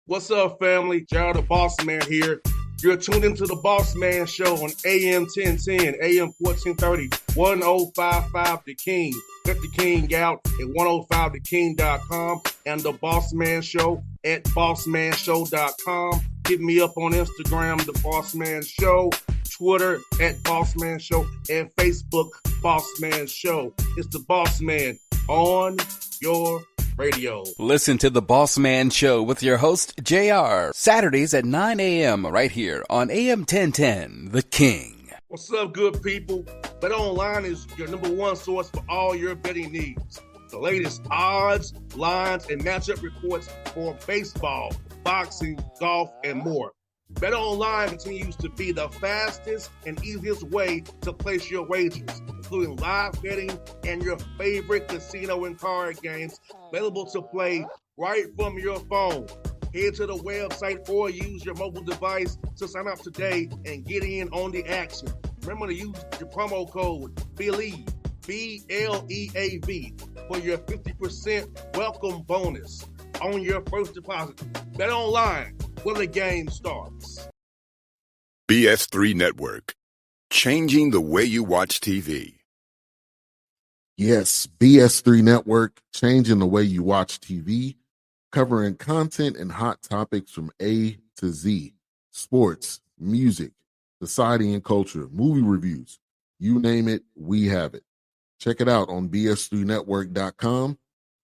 What's up, family? Gerald the Bossman here. You're tuned into the Bossman Show on AM 1010, AM 1430, 1055 The King. Let the King out at 105theking.com and the Bossman Show at bossmanshow.com. Hit me up on Instagram, The Bossman Show, Twitter at Bossman Show, and Facebook, Bossman Show. It's the Bossman on your radio. Listen to the Bossman Show with your host, JR, Saturdays at 9 a.m. right here on AM 1010, The King. What's up, good people? BetOnline is your number one source for all your betting needs. The latest odds, lines, and matchup reports for baseball, boxing, golf, and more. BetOnline continues to be the fastest and easiest way to place your wagers, including live betting and your favorite casino and card games available to play right from your phone. Head to the website or use your mobile device to sign up today and get in on the action. Remember to use your promo code BELIEVE, BLEAV, for your 50% welcome bonus on your first deposit. BetOnline, where the game starts. BS3 Network, changing the way you watch TV. Yes, BS3 Network, changing the way you watch TV, covering content and hot topics from A to Z, sports, music, society and culture, movie reviews, you name it, we have it. Check it out on bs3network.com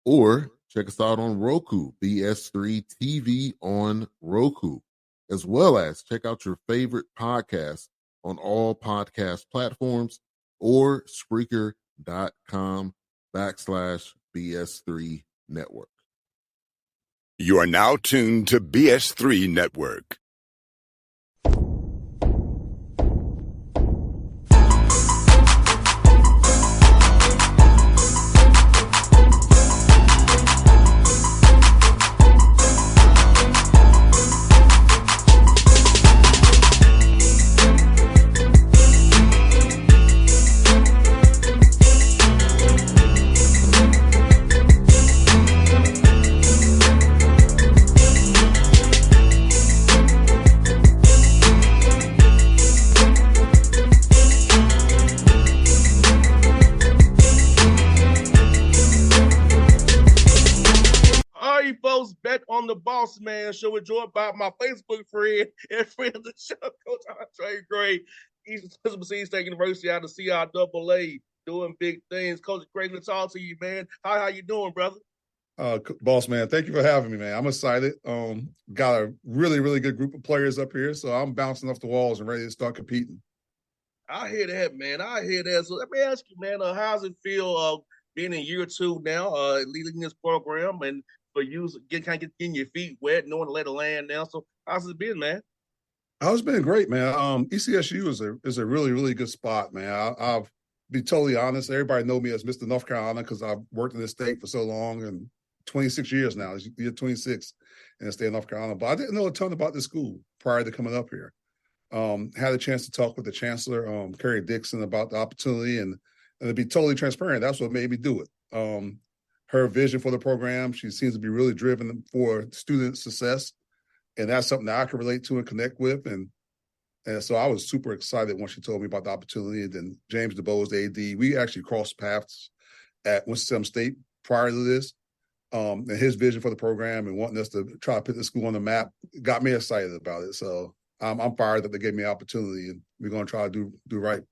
or check us out on Roku, BS3 TV on Roku, as well as check out your favorite podcasts on all podcast platforms or Spreaker.com/BS3 Network. You are now tuned to BS3 Network. On the Bossman Show, enjoyed by my Facebook friend and friend of the show, Coach Andre Gray, Eastern Tennessee State University out of CIAA, doing big things. Coach, great to talk to you, man. How you doing, brother? Boss man, thank you for having me, man. I'm excited. Got a really, really good group of players up here, so I'm bouncing off the walls and ready to start competing. I hear that, man. I hear that. So let me ask you, man, how's it feel being in year two now, leading this program and for you getting your feet wet, knowing to lay the land now? So how's it been, man? It's been great, man. ECSU is a really, really good spot, man. I'll be totally honest. Everybody know me as Mr. North Carolina because I've worked in this state for so long, and 26 years now. It's year 26 in the state of North Carolina. But I didn't know a ton about this school prior to coming up here. Had a chance to talk with the chancellor, Carrie Dixon, about the opportunity, and to be totally transparent, that's what made me do it. Her vision for the program, she seems to be really driven for student success, and that's something that I can relate to and connect with. And so I was super excited when she told me about the opportunity. And then James DeBose, the AD, we actually crossed paths at Winston-Salem State prior to this. And his vision for the program and wanting us to try to put the school on the map got me excited about it. So I'm fired that they gave me an opportunity, and we're going to try to do right.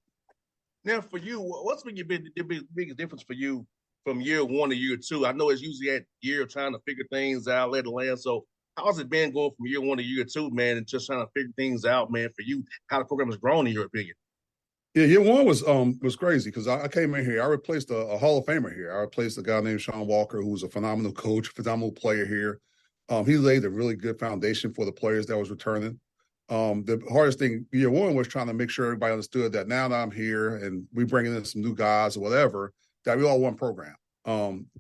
Now, for you, what's been the biggest difference for you from year one to year two? I know it's usually at year trying to figure things out, lay the land. So how's it been going from year one to year two, man, and just trying to figure things out, man, for you, how the program has grown in your opinion? Yeah, year one was crazy because I came in here. I replaced a Hall of Famer here. I replaced a guy named Sean Walker, who was a phenomenal coach, phenomenal player here. He laid a really good foundation for the players that was returning. The hardest thing year one was trying to make sure everybody understood that now that I'm here and we bringing in some new guys or whatever, that we all one program.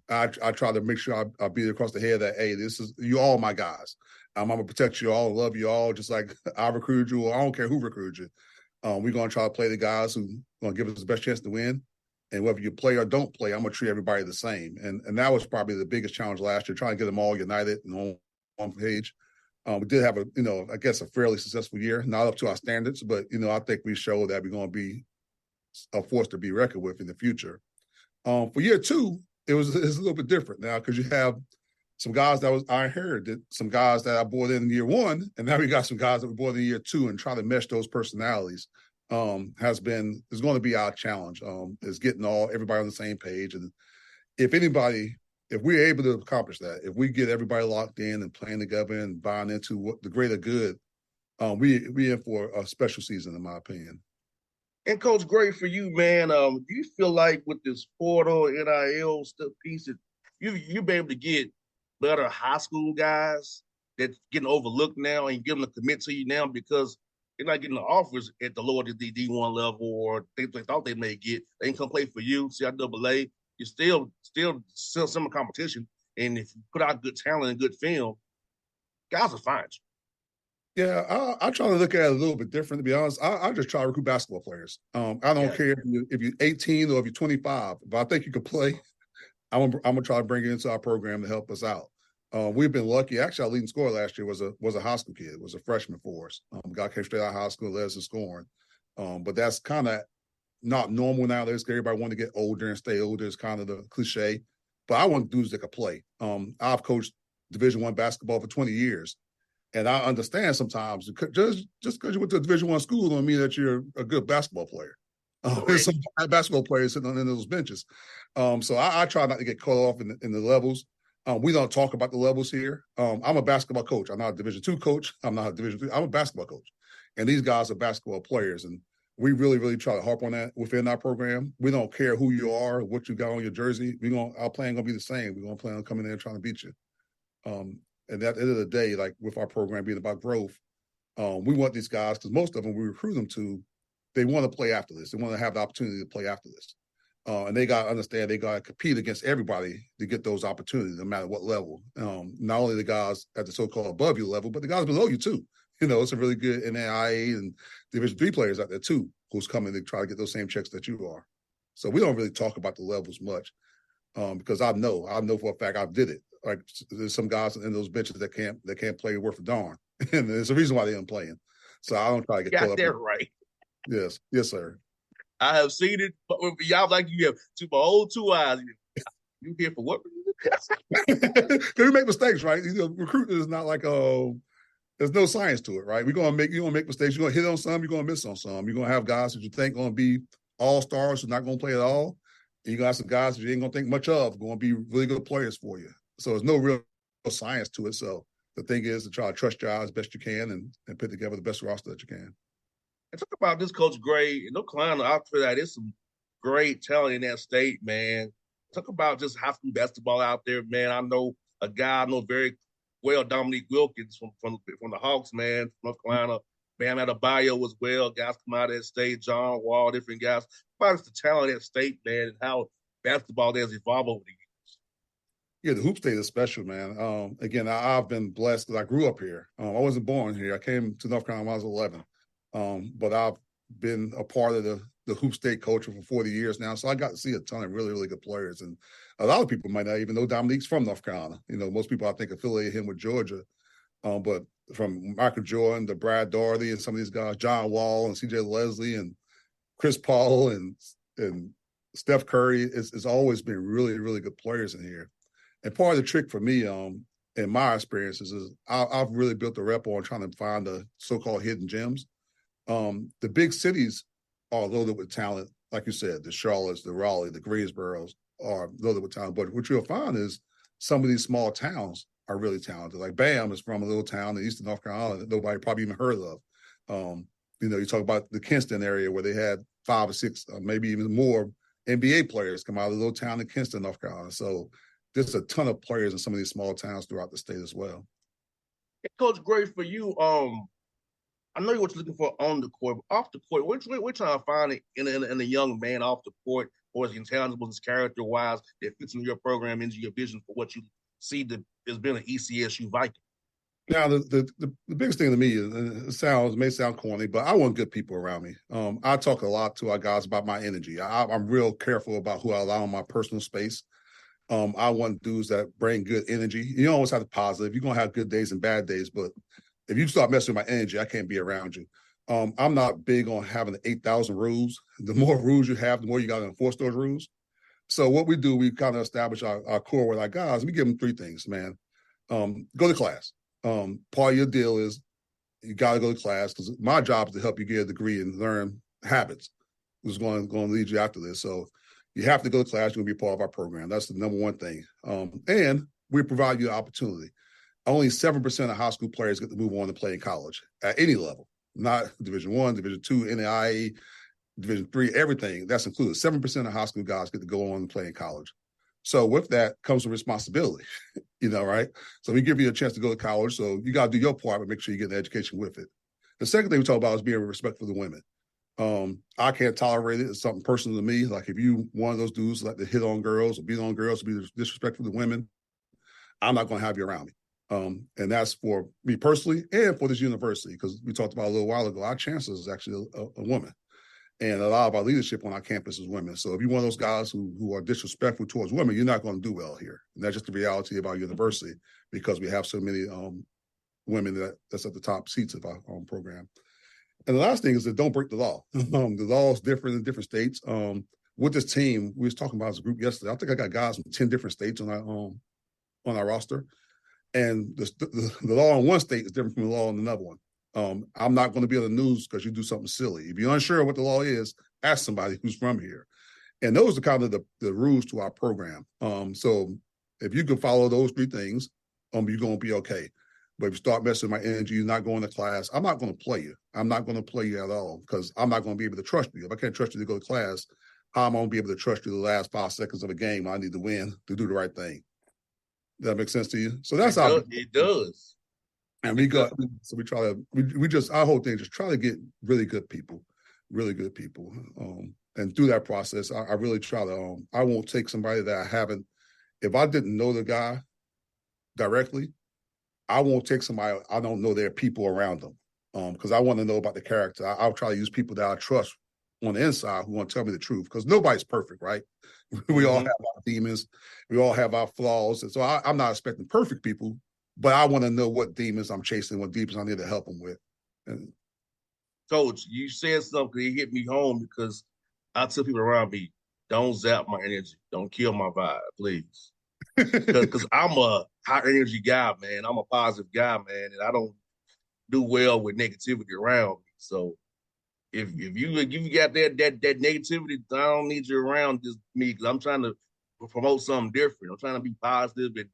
I try to make sure I beat across the head that, hey, this is you all my guys. I'm gonna protect you all, love you all, just like I recruited you, or I don't care who recruited you. We're gonna try to play the guys who gonna give us the best chance to win. And whether you play or don't play, I'm gonna treat everybody the same. And that was probably the biggest challenge last year, trying to get them all united and on one page. We did have I guess a fairly successful year, not up to our standards, but I think we showed that we're going to be a force to be reckoned with in the future. For year 2, it's a little bit different now because you have some guys I inherited, some guys that I brought in year 1, and now we got some guys that we brought in year 2, and try to mesh those personalities is going to be our challenge. Is getting everybody on the same page, and if we're able to accomplish that, if we get everybody locked in and playing together and buying into the greater good, we in for a special season, in my opinion. And Coach, great for you, man. Do you feel like with this portal NIL stuff piece, that you'll be able to get better high school guys that's getting overlooked now and give them to commit to you now because they're not getting the offers at the lower D1 level or they thought they may get. They can come play for you, CIAA. You're still some competition, and if you put out good talent and good film, guys will find you. Yeah, I try to look at it a little bit different, to be honest. I just try to recruit basketball players. I don't care if you're 18 or if you're 25. If I think you could play, I'm gonna try to bring you into our program to help us out. We've been lucky. Actually, our leading scorer last year was a high school kid. Was a freshman for us. Guy came straight out of high school, led us in scoring. But that's kind of not normal nowadays. Everybody want to get older and stay older. It's kind of the cliche. But I want dudes that can play. I've coached Division I basketball for 20 years. And I understand sometimes just because you went to a Division I school don't mean that you're a good basketball player. There's some basketball players sitting on those benches. So I try not to get caught off in the levels. We don't talk about the levels here. I'm a basketball coach. I'm not a Division II coach. I'm not a Division III. I'm a basketball coach. And these guys are basketball players. And we really, really try to harp on that within our program. We don't care who you are, what you got on your jersey. Our plan going to be the same. We're going to plan on coming in and trying to beat you. And at the end of the day, like with our program being about growth, we want these guys, because most of them we recruit them to, they want to play after this. They want to have the opportunity to play after this. And they got to understand they got to compete against everybody to get those opportunities, no matter what level. Not only the guys at the so-called above you level, but the guys below you too. It's a really good NAIA and Division III players out there too, who's coming to try to get those same checks that you are. So we don't really talk about the levels much because I know for a fact I did it. Like there's some guys in those benches that can't play worth a darn, and there's a reason why they aren't playing. So I don't try to get caught up. Got that right. Yes, sir. I have seen it, but y'all like you have old 2 eyes. You here for what? Because we make mistakes, right? Recruiting is not like there's no science to it, right? You're gonna make mistakes. You're gonna hit on some. You're gonna miss on some. You're gonna have guys that you think gonna be all stars who's not gonna play at all. And you got some guys that you ain't gonna think much of going to be really good players for you. So there's no real science to it. So the thing is to try to trust your eyes best you can and put together the best roster that you can. And talk about this Coach Gray. North Carolina, after that, there's some great talent in that state, man. Talk about just high school basketball out there, man. I know a guy I know very well, Dominique Wilkins from the Hawks, man, from North Carolina. Bam Adebayo as well. Guys come out of that state, John Wall, different guys. About the talent of that state, man, and how basketball has evolved over the years. Yeah, the hoop state is special, man. Again, I've been blessed because I grew up here. I wasn't born here. I came to North Carolina when I was 11. But I've been a part of the hoop state culture for 40 years now. So I got to see a ton of really, really good players. And a lot of people might not even know Dominique's from North Carolina. Most people, I think, affiliate him with Georgia. But from Michael Jordan to Brad Daugherty and some of these guys, John Wall and CJ Leslie and Chris Paul and Steph Curry, it's always been really, really good players in here. And part of the trick for me, in my experiences, is I've really built a rep on trying to find the so-called hidden gems. The big cities are loaded with talent, like you said, the Charlottes, the Raleigh, the Greensboros are loaded with talent. But what you'll find is some of these small towns are really talented. Like Bam is from a little town in eastern North Carolina that nobody probably even heard of. You talk about the Kinston area where they had 5 or 6, maybe even more NBA players come out of the little town in Kinston, North Carolina. So there's a ton of players in some of these small towns throughout the state as well. Coach, great for you. I know what you're looking for on the court, but off the court, we're trying to find it in a young man off the court, or is intangible, his character-wise, that fits into your program, into your vision for what you see as being an ECSU Viking. Now, the biggest thing to me is, it may sound corny, but I want good people around me. I talk a lot to our guys about my energy. I'm real careful about who I allow in my personal space. I want dudes that bring good energy. You always have the positive. You're going to have good days and bad days, but if you start messing with my energy, I can't be around you. I'm not big on having the 8,000 rules. The more rules you have, the more you got to enforce those rules. So what we do, we kind of establish our core with our guys. We give them 3 things, man. Go to class. Part of your deal is you got to go to class because my job is to help you get a degree and learn habits. Who's going to lead you after this. So you have to go to class. You're going to be part of our program. That's the number one thing. And we provide you an opportunity. Only 7% of high school players get to move on to play in college at any level, not Division I, Division II, NAIA, Division III, everything. That's included. 7% of high school guys get to go on and play in college. So with that comes a responsibility, right? So we give you a chance to go to college. So you got to do your part, but make sure you get the education with it. The second thing we talk about is being respectful of the women. I can't tolerate it. It's something personal to me. Like if you one of those dudes like to hit on girls or beat on girls or be disrespectful to women, I'm not going to have you around me. And that's for me personally and for this university, because we talked about a little while ago, our chancellor is actually a woman. And a lot of our leadership on our campus is women. So if you're one of those guys who are disrespectful towards women, you're not going to do well here. And that's just the reality of our university because we have so many women that's at the top seats of our program. And the last thing is that don't break the law. The law is different in different states. With this team, we was talking about as a group yesterday. I think I got guys from 10 different states on our roster. And the law in one state is different from the law in another one. I'm not going to be on the news because you do something silly. If you're unsure what the law is, ask somebody who's from here. And those are kind of the rules to our program. So if you can follow those 3 things, you're going to be okay. But if you start messing with my energy, you're not going to class, I'm not going to play you. I'm not going to play you at all because I'm not going to be able to trust you. If I can't trust you to go to class, how am I going to be able to trust you the last 5 seconds of a game I need to win to do the right thing? Does that make sense to you? So that's how it does. And we got, so we try to, we just, our whole thing, just try to get really good people. And through that process, I really try to, I won't take somebody that I haven't, if I didn't know the guy directly, I won't take somebody, I don't know their people around them. Because I want to know about the character. I'll try to use people that I trust on the inside who want to tell me the truth because nobody's perfect, right? We all have our demons. We all have our flaws. And so I'm not expecting perfect people, but I want to know what demons I'm chasing, what demons I need to help them with. And Coach, you said something that hit me home because I tell people around me, don't zap my energy. Don't kill my vibe, please. Because I'm a high energy guy, man. I'm a positive guy, man, and I don't do well with negativity around me. So if you got that negativity, I don't need you around just me because I'm trying to promote something different. I'm trying to be positive and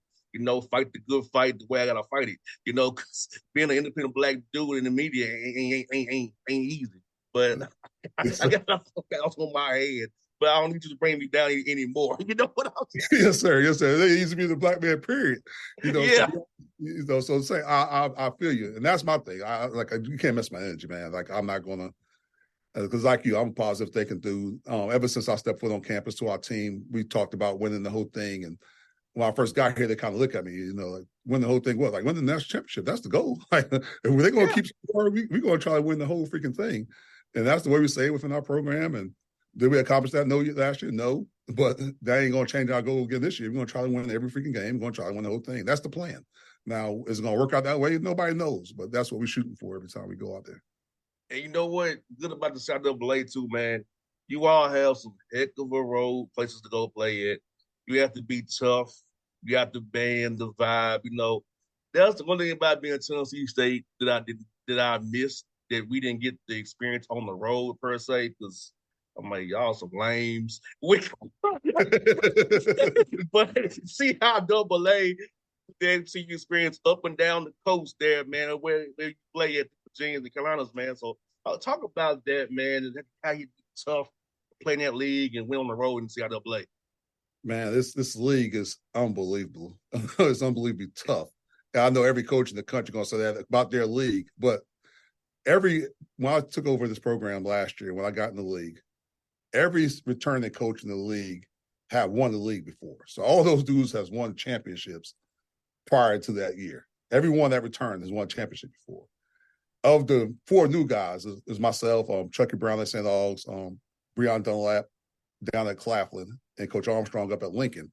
fight the good fight the way I gotta fight it. Because being an independent Black dude in the media ain't easy. But I got that on my head. But I don't need you to bring me down anymore. You know what I'm saying? Yes, sir. Yes, sir. There needs to be the Black man, period. Yeah. So say I feel you, and that's my thing. You can't mess my energy, man. Like I'm not gonna, because like you, I'm a positive thinking dude. Ever since I stepped foot on campus to our team, we talked about winning the whole thing. And when I first got here, they kind of look at me, like win the whole thing. What, like win the national championship? That's the goal. Like if they're gonna keep scoring, we're gonna try to win the whole freaking thing. And that's the way we say it within our program. And did we accomplish that? No, last year, no. But that ain't gonna change our goal again this year. We're gonna try to win every freaking game. We're gonna try to win the whole thing. That's the plan. Now, is it gonna work out that way? Nobody knows, but that's what we're shooting for every time we go out there. And you know what? Good about the South AA too, man. You all have some heck of a road places to go play at. You have to be tough. You have to band the vibe. That's the one thing about being Tennessee State that I missed, that we didn't get the experience on the road per se, because I'm like, y'all some lames. But see how AA then see you experience up and down the coast there, man, where you play at the Virginias and Carolinas, man. So I'll talk about that, man, and how you tough playing that league and win on the road and see how they'll play. Man, this league is unbelievable. It's unbelievably tough. And I know every coach in the country gonna say that about their league, but when I took over this program last year, when I got in the league, every returning coach in the league had won the league before. So all those dudes has won championships prior to that year. Everyone that returned has won a championship before. Of the 4 new guys is myself, Chucky Brown at St. Augs, Breon Dunlap down at Claflin, and Coach Armstrong up at Lincoln.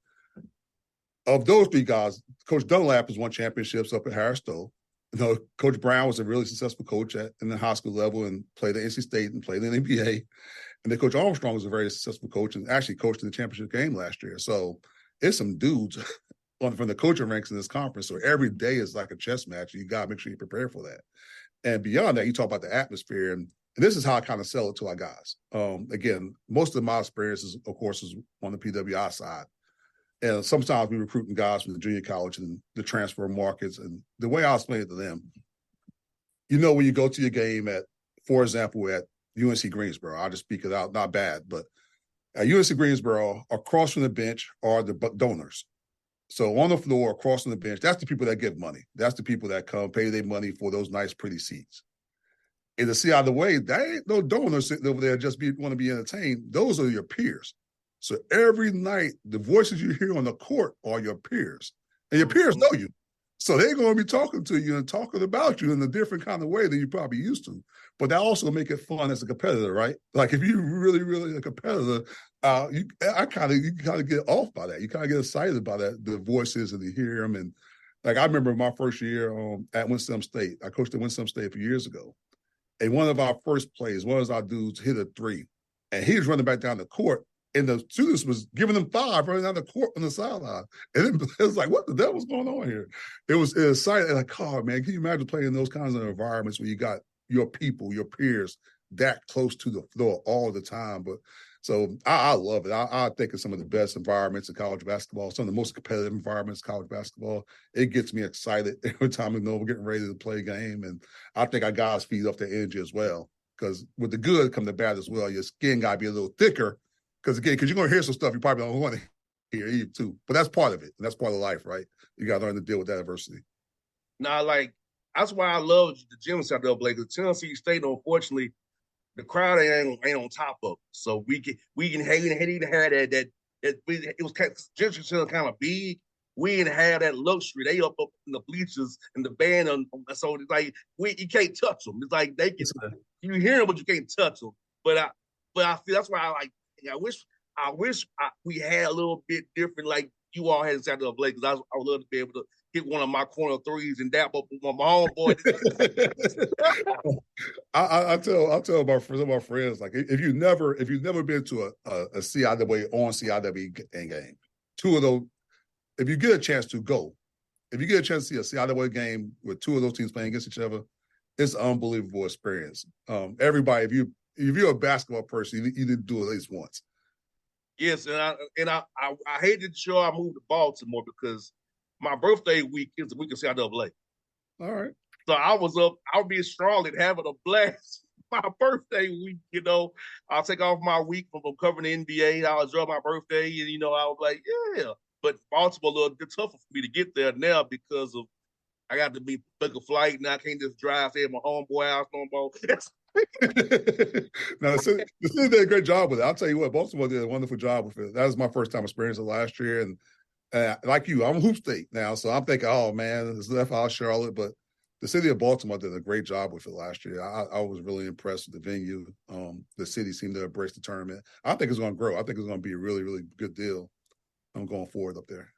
of those three guys, Coach Dunlap has won championships up at Harris Stowe. Coach Brown was a really successful coach in the high school level and played at NC State and played in the NBA. And then Coach Armstrong was a very successful coach and actually coached in the championship game last year. So it's some dudes from the coaching ranks in this conference. So every day is like a chess match. You got to make sure you prepare for that. And beyond that, you talk about the atmosphere. And this is how I kind of sell it to our guys. Again, most of my experiences, of course, is on the PWI side. And sometimes we recruiting guys from the junior college and the transfer markets. And the way I explain it to them, when you go to your game for example, at UNC Greensboro, I'll just speak it out, not bad, but at UNC Greensboro, across from the bench are the donors. So on the floor, across from the bench, that's the people that give money. That's the people that come pay their money for those nice, pretty seats. And to see out of the way, that ain't no donors sitting over there just want to be entertained. Those are your peers. So every night, the voices you hear on the court are your peers. And your peers know you. So they're going to be talking to you and talking about you in a different kind of way than you probably used to. But that also make it fun as a competitor, right? Like if you're really, really a competitor, you kind of get off by that. You kind of get excited by that, the voices and you hear them. And like I remember my first year at Winston State. I coached at Winston State a few years ago. And one of our first plays, one of our dudes hit a three. And he was running back down the court. And the students was giving them five running down the court on the sideline. And it was like, what the devil's going on here? It was exciting. Like, oh, man, can you imagine playing in those kinds of environments where you got your people, your peers that close to the floor all the time? But so I love it. I think it's some of the best environments in college basketball, some of the most competitive environments in college basketball. It gets me excited every time we know we're getting ready to play a game. And I think our guys feed off the energy as well. Because with the good come the bad as well. Your skin got to be a little thicker. Because you're going to hear some stuff you probably don't want to hear either, too. But that's part of it. And that's part of life, right? You got to learn to deal with that adversity. Now, that's why I love the gym inside the Blake. Because Tennessee State, unfortunately, the crowd ain't on top of it. So we can have that it was kind of big. We didn't have that luxury. They up in the bleachers and the band. So it's like you can't touch them. It's like they can you hear them, but you can't touch them. But I feel that's why I wish we had a little bit different, like you all had inside the Blake, because I would love to be able to hit one of my corner threes and dap up my homeboy. I'll tell some of my friends, like if you've never been to a CIAA on CIAA game, two of those, if you get a chance to go, if you get a chance to see a CIAA game with two of those teams playing against each other, it's an unbelievable experience. Everybody, if you're a basketball person, you need to do it at least once. Yes, and I hated the show I moved to Baltimore because my birthday week is the week of CIAA. All right. So I would be in Charlotte having a blast. My birthday week, I'll take off my week from covering the NBA. I'll enjoy my birthday, and I was like, yeah. But Baltimore a little bit tougher for me to get there now because of I got to book a flight, and I can't just drive stay at my homeboy house no more. Now, the city did a great job with it. I'll tell you what, Baltimore did a wonderful job with it. That was my first time experience it last year. And like you, I'm Hoop State now, so I'm thinking, oh, man, it's left out Charlotte. But the city of Baltimore did a great job with it last year. I was really impressed with the venue. The city seemed to embrace the tournament. I think it's going to grow. I think it's going to be a really, really good deal. I'm going forward up there.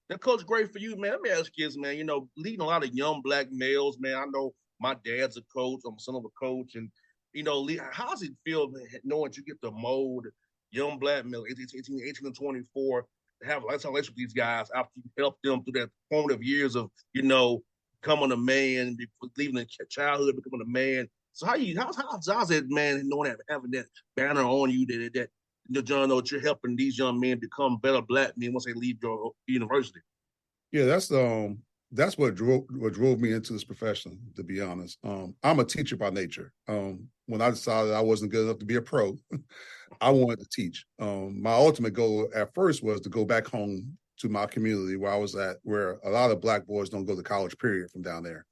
Now, Coach, great for you, man. Let me ask you this, man. Leading a lot of young black males, man. I know my dad's a coach. I'm son of a coach. And, how does it feel, man, knowing you get to mold young black males, 18 and 24, to have a lifetime relationship with these guys after you help them through that formative years of, becoming a man, leaving the childhood, becoming a man. So how's it, man, knowing that, having that banner on you that John, that you're helping these young men become better black men once they leave your university? Yeah, that's what drove me into this profession, to be honest. I'm a teacher by nature. When I decided I wasn't good enough to be a pro, I wanted to teach. My ultimate goal at first was to go back home to my community where I was at, where a lot of black boys don't go to college, period, from down there.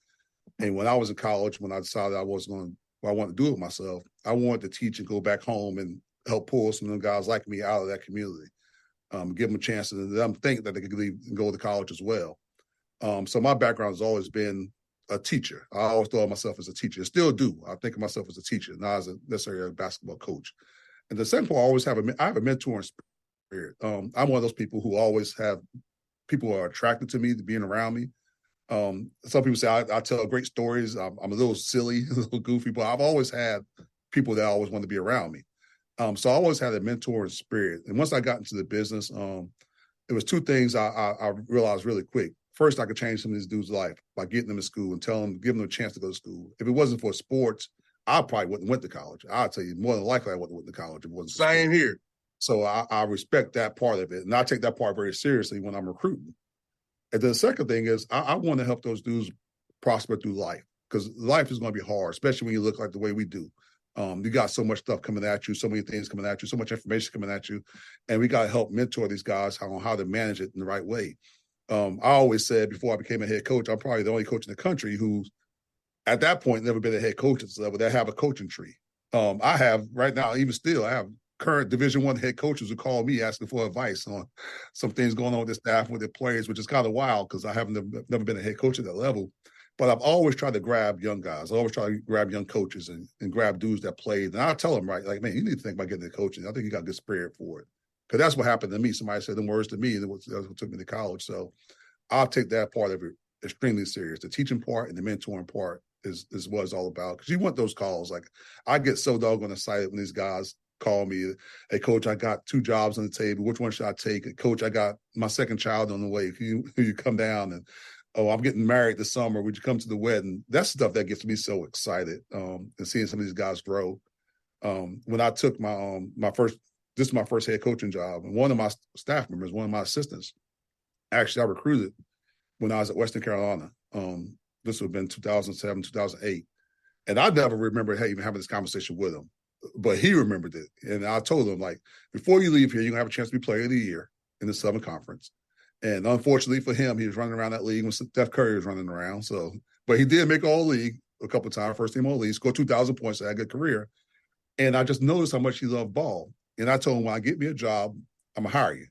And when I was in college, when I decided I wanted to do it myself, I wanted to teach and go back home and help pull some of them guys like me out of that community, give them a chance to let them think that they could leave and go to college as well. So my background has always been a teacher. I always thought of myself as a teacher. I still do. I think of myself as a teacher, not as necessarily a basketball coach. And the second part, I have a mentoring spirit. I'm one of those people who always have people are attracted to me, to being around me. Some people say I tell great stories. I'm a little silly, a little goofy, but I've always had people that always want to be around me. So I always had a mentor spirit. And once I got into the business, it was two things I realized really quick. First, I could change some of these dudes' life by getting them to school and giving them a chance to go to school. If it wasn't for sports, I probably wouldn't went to college. I'll tell you, more than likely, I wouldn't went to college if it wasn't for Same sports. here. So I respect that part of it. And I take that part very seriously when I'm recruiting. And then the second thing is I want to help those dudes prosper through life, because life is going to be hard, especially when you look like the way we do. You got so much stuff coming at you, so many things coming at you, so much information coming at you. And we got to help mentor these guys on how to manage it in the right way. I always said before I became a head coach, I'm probably the only coach in the country who's at that point never been a head coach at this level that have a coaching tree. I have right now, even still, I have current Division I head coaches who call me asking for advice on some things going on with the staff, with their players, which is kind of wild because I haven't never been a head coach at that level. But I've always tried to grab young guys. I always try to grab young coaches and grab dudes that played. And I tell them, right, like, man, you need to think about getting into coaching. I think you got a good spirit for it. Because that's what happened to me. Somebody said them words to me, and that's what took me to college. So I'll take that part of it extremely serious. The teaching part and the mentoring part is what it's all about. Because you want those calls. Like, I get so doggone excited when these guys call me, hey, coach, I got 2 jobs on the table. Which one should I take? Coach, I got my second child on the way. Can you come down? And, oh, I'm getting married this summer. Would you come to the wedding? That's stuff that gets me so excited, and seeing some of these guys grow. When I took my first head coaching job, and one of my staff members, one of my assistants, actually I recruited when I was at Western Carolina. This would have been 2007, 2008. And I never remember even having this conversation with him, but he remembered it. And I told him, like, before you leave here, you're going to have a chance to be player of the year in the Southern Conference. And unfortunately for him, he was running around that league when Steph Curry was running around. So, but he did make all league a couple of times, first team all league, scored 2,000 points, had a good career. And I just noticed how much he loved ball. And I told him, when I get me a job, I'm going to hire you.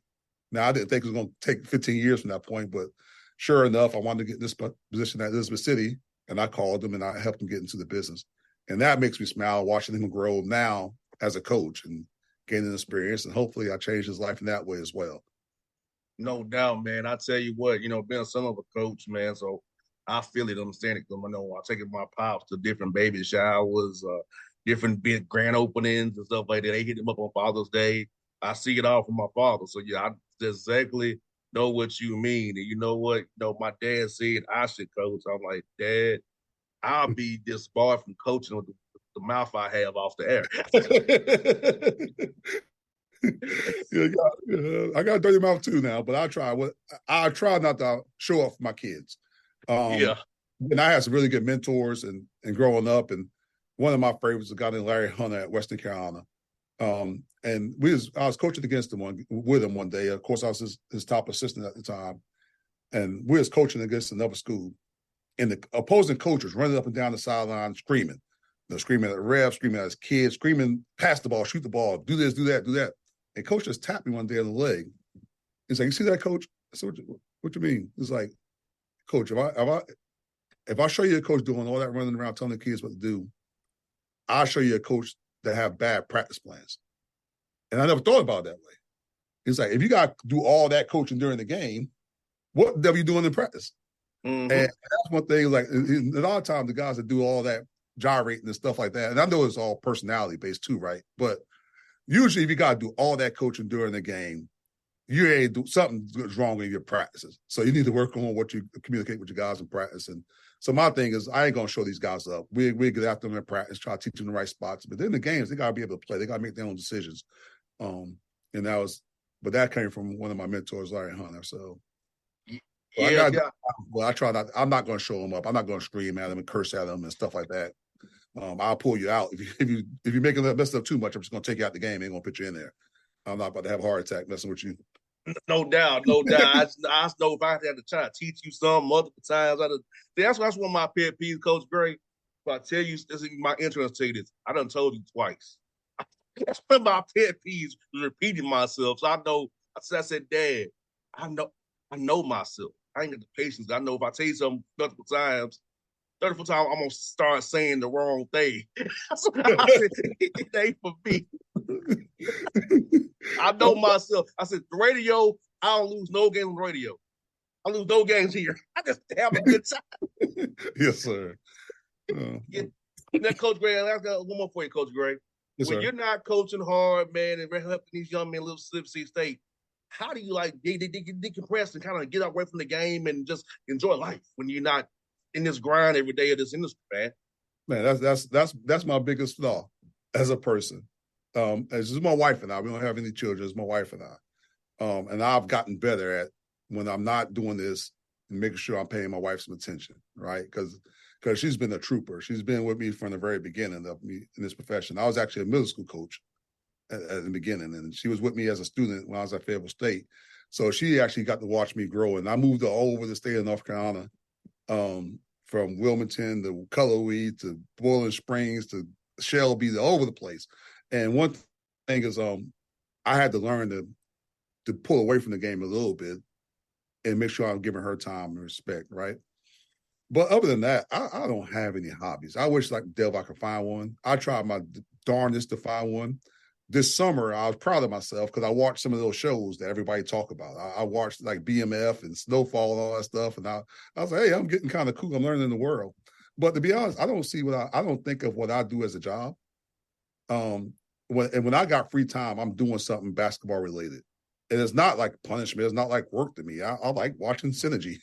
Now, I didn't think it was going to take 15 years from that point, but sure enough, I wanted to get this position at Elizabeth City, and I called him and I helped him get into the business. And that makes me smile, watching him grow now as a coach and gaining experience. And hopefully I change his life in that way as well. No doubt, man. I tell you what, being son of a coach, man, so I feel it, understand it. Because I know I take my pops to different baby showers, different big grand openings and stuff like that. They hit him up on Father's Day. I see it all from my father. So, yeah, I exactly know what you mean. And you know what? My dad said I should coach. I'm like, Dad, I'll be disbarred from coaching with the mouth I have off the air. I got a dirty mouth too now, but I try not to show off my kids. Yeah. And I had some really good mentors and growing up, and one of my favorites was a guy named Larry Hunter at Western Carolina. And I was coaching against him with him one day. Of course, I was his top assistant at the time, and we was coaching against another school, and the opposing coach was running up and down the sideline screaming. Screaming at the ref, screaming at his kids, screaming, pass the ball, shoot the ball, do this, do that, do that. And coach just tapped me one day on the leg. He's like, "You see that, coach?" I said, "What you mean?" He's like, "Coach, if I show you a coach doing all that running around telling the kids what to do, I'll show you a coach that have bad practice plans." And I never thought about it that way. He's like, if you got to do all that coaching during the game, what are you doing in practice? Mm-hmm. And that's one thing, like, a lot of times the guys that do all that gyrating and stuff like that, and I know it's all personality based too, right? But usually if you got to do all that coaching during the game, you ain't do something's wrong in your practices. So you need to work on what you communicate with your guys in practice. And so my thing is, I ain't going to show these guys up. We get after them in practice, try to teach them the right spots. But then the games, they got to be able to play. They got to make their own decisions. And that came from one of my mentors, Larry Hunter. So I try not. I'm not going to show them up. I'm not going to scream at them and curse at them and stuff like that. I'll pull you out if you're making that mess up too much. I'm just going to take you out the game. I ain't going to put you in there. I'm not about to have a heart attack messing with you. No doubt. I know if I had to try to teach you some multiple times, that's one of my pet peeves, Coach Gray. But I tell you, this is my entrance to this. I done told you twice. That's one of my pet peeves, was repeating myself. So I said, Dad, I know myself. I ain't got the patience. I know if I tell you something multiple times, I'm going to start saying the wrong thing. So I said, it ain't for me. I know myself. I said, the radio, I don't lose no game on the radio. I lose no games here. I just have a good time. Yes, sir. Yeah. Now, Coach Gray, I got one more for you, Coach Gray. Yes, When sir. you're not coaching hard, man, and helping these young men live Slip C State, how do you like decompress and kind of get away from the game and just enjoy life when you're not in this grind every day of this industry, man? Man, that's my biggest flaw as a person. It's just my wife and I. We don't have any children. It's my wife and I. And I've gotten better at when I'm not doing this and making sure I'm paying my wife some attention, right? Because she's been a trooper. She's been with me from the very beginning of me in this profession. I was actually a middle school coach at the beginning, and she was with me as a student when I was at Fayetteville State. So she actually got to watch me grow, and I moved her all over the state of North Carolina, from Wilmington to Cullowhee to Boiling Springs to Shelby, all over the place. And one thing is, I had to learn to pull away from the game a little bit and make sure I'm giving her time and respect, right? But other than that, I don't have any hobbies. I wish, like Dev, I could find one. I tried my darndest to find one. This summer, I was proud of myself because I watched some of those shows that everybody talk about. I watched like BMF and Snowfall and all that stuff, and I was like, hey, I'm getting kind of cool. I'm learning the world. But to be honest, I don't see I don't think of what I do as a job. When I got free time, I'm doing something basketball related. And it's not like punishment. It's not like work to me. I like watching Synergy.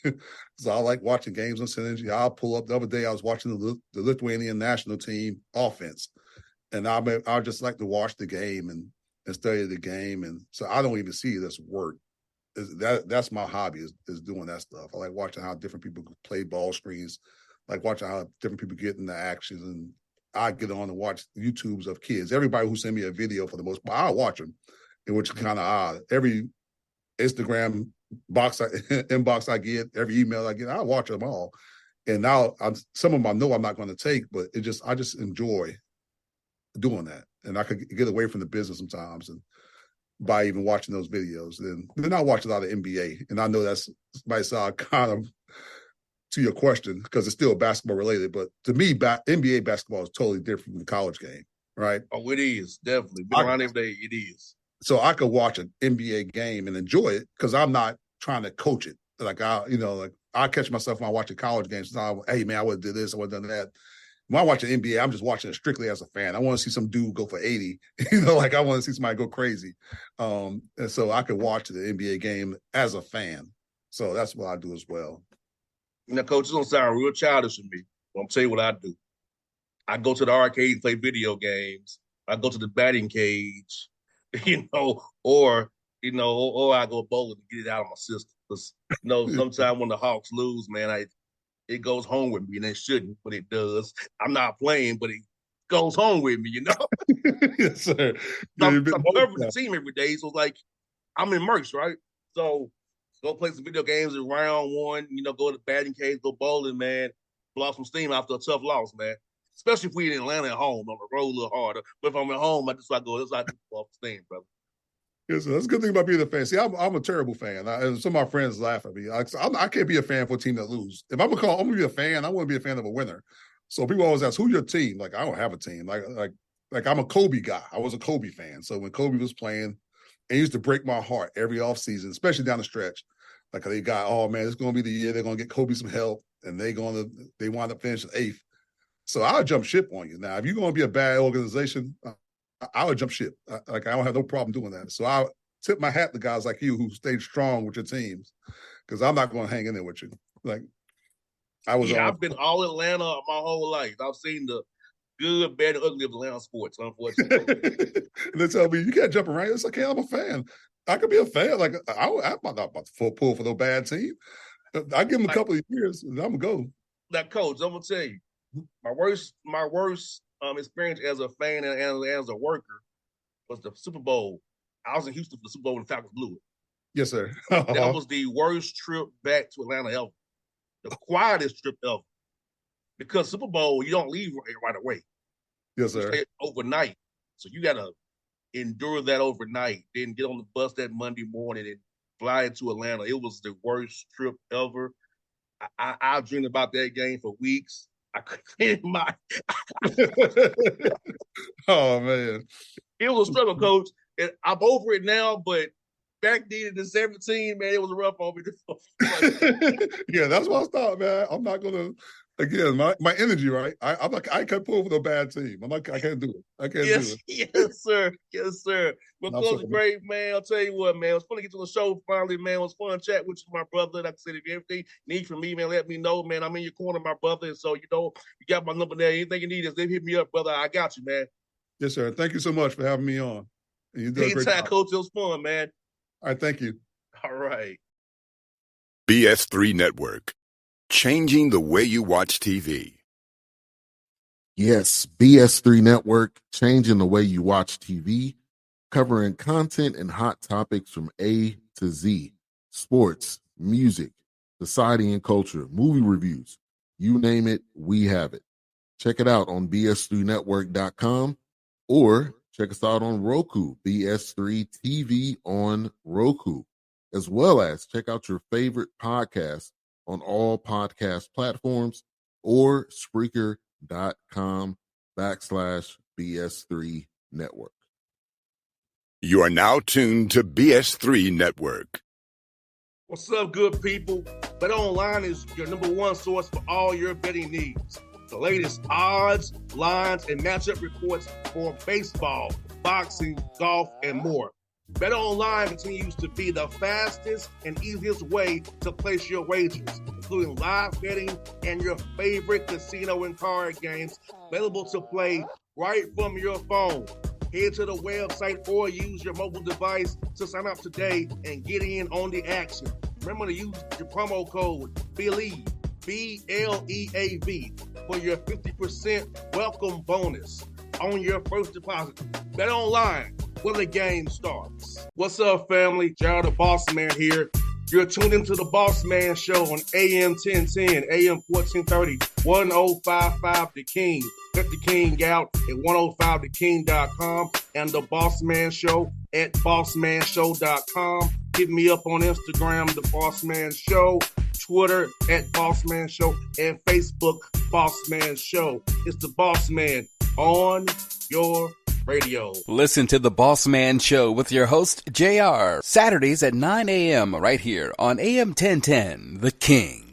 So I like watching games on Synergy. I'll pull up. The other day, I was watching the Lithuanian national team offense. And I just like to watch the game and study the game. And so I don't even see it as work. That's my hobby is doing that stuff. I like watching how different people play ball screens, like watching how different people get into actions. And I get on and watch YouTubes of kids. Everybody who send me a video, for the most part, I'll watch them, which is kind of odd. Every Instagram inbox I get, every email I get, I watch them all. And now some of them I know I'm not going to take, but I just enjoy doing that. And I could get away from the business sometimes and by even watching those videos. And then I watch a lot of NBA. And I know that's might sound kind of to your question because it's still basketball related. But to me, NBA basketball is totally different from the college game, right? Oh, it is. Definitely. Been around every day. It is. So I could watch an NBA game and enjoy it because I'm not trying to coach it. Like I catch myself when I watch college games. Hey man, I would have did this, I would have done that. When I watch an NBA, I'm just watching it strictly as a fan. I want to see some dude go for 80. Like I want to see somebody go crazy. And so I could watch the NBA game as a fan. So that's what I do as well. Now, Coach, this don't sound real childish to me. But I'm tell you what I do. I go to the arcade and play video games. I go to the batting cage, or I go bowling to get it out of my system. Because sometimes when the Hawks lose, man, it goes home with me, and it shouldn't, but it does. I'm not playing, but it goes home with me, Yes, sir. I'm covering the team every day, so it's like I'm immersed, right? So go play some video games in round one, go to the batting cage, go bowling, man, blow some steam after a tough loss, man. Especially if we're in Atlanta at home, I'm gonna roll a little harder. But if I'm at home, I just like go, off the steam, brother. Yes, that's a good thing about being a fan. See, I'm a terrible fan. And some of my friends laugh at me. I can't be a fan for a team that lose. If I'm gonna be a fan, I want to be a fan of a winner. So people always ask, "Who's your team?" Like I don't have a team. Like I'm a Kobe guy. I was a Kobe fan. So when Kobe was playing, it used to break my heart every offseason, especially down the stretch. Like they got, oh man, it's gonna be the year they're gonna get Kobe some help, and they wind up finishing 8th. So I'll jump ship on you. Now, if you're gonna be a bad organization, I would jump ship. I don't have no problem doing that. So I tip my hat to guys like you who stayed strong with your teams, because I'm not going to hang in there with you. Like I've been all Atlanta my whole life. I've seen the good, bad, and ugly of Atlanta sports, unfortunately. And they tell me you can't jump around. It's okay. I'm a fan. I could be a fan. Like I'm not about to pull for no bad team. I give them a couple of years, and I'm gonna go. Like Coach, I'm gonna tell you, my worst experience as a fan and as a worker was the Super Bowl. I was in Houston for the Super Bowl when the Falcons blew it. Yes, sir. That was the worst trip back to Atlanta ever. The quietest trip ever. Because Super Bowl, you don't leave right away. Yes, sir. You stay overnight. So you got to endure that overnight, then get on the bus that Monday morning and fly into Atlanta. It was the worst trip ever. I dreamed about that game for weeks. I couldn't my. Oh man, It was a struggle, Coach. And I'm over it now, but backdated to 17, man. It was rough on me. Yeah, that's why I stopped, man. I'm not gonna. Again, my energy, right? I'm like, I can't pull for a bad team. I can't do it. I can't do it. Yes, sir. Yes, sir. But No, Coach sir. great, man. I'll tell you what, man. It was fun to get to the show finally, man. It was fun chat with you, my brother. Like I said, if you have anything you need from me, man, let me know, man. I'm in your corner, my brother. And so, you got my number there. Anything you need is hit me up, brother. I got you, man. Yes, sir. Thank you so much for having me on. You did a great Anytime, job. Coach. It was fun, man. All right, thank you. All right. BS3 Network. Changing the way you watch TV. Yes, BS3 Network, changing the way you watch TV, covering content and hot topics from A to Z. Sports, music, society and culture, movie reviews. You name it, we have it. Check it out on bs3network.com or check us out on Roku, BS3 TV on Roku, as well as check out your favorite podcasts on all podcast platforms or Spreaker.com/BS3 Network. You are now tuned to BS3 Network. What's up, good people? Bet Online is your number one source for all your betting needs. The latest odds, lines, and matchup reports for baseball, boxing, golf, and more. Bet Online continues to be the fastest and easiest way to place your wagers, including live betting and your favorite casino and card games available to play right from your phone. Head to the website or use your mobile device to sign up today and get in on the action. Remember to use your promo code BELIEVE, BLEAV, for your 50% welcome bonus on your first deposit. Bet Online, where the game starts. What's up, family? Jared the Bossman here. You're tuned into the Bossman Show on AM 1010, AM 1430, 1055 The King. Check The King out at 105theking.com and the Bossman Show at bossmanshow.com. Hit me up on Instagram, The Bossman Show, Twitter at Bossman Show, and Facebook, Bossman Show. It's the Bossman on your radio. Listen to the Bossman Show with your host, JR, Saturdays at 9 a.m. right here on AM 1010, The King.